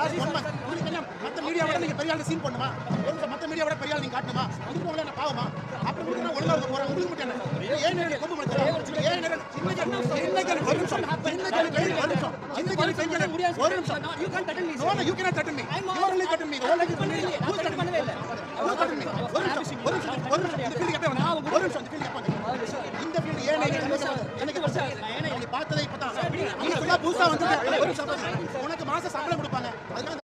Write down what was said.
மத்த மீடியாவோட நீங்க பெரிய ஆளு சீன் பண்ணுமா? மத்த மீடியாவோட பெரிய ஆளு நீங்க காட்டணுமா? இதுக்கு உள்ள என்ன பாவமா? அப்படி கொடுத்தா ஒழுங்கா போறாங்க. உங்களுக்கு மட்டும் என்ன? ஏன் நேரல கொம்பு மச்சா? ஏன் நேரல சின்ன கேள்வி ஒரு நிமிஷம். சின்ன கேள்வி ஒரு நிமிஷம். சின்ன கேள்வி ஒரு நிமிஷம். You can't threaten me. No, you cannot threaten me. You only threaten me. ஒரு நிமிஷம். இந்த ஃபீல்ட் எப்ப வந்தா? ஒரு நிமிஷம். இந்த ஃபீல்ட் எப்ப வந்தா? இந்த ஃபீல்ட் ஏன் எனக்கு பார்த்ததே இப்பதான். நீங்க புதுசா வந்து உனக்கு மாச சம்பளம் கொடுப்பாங்க.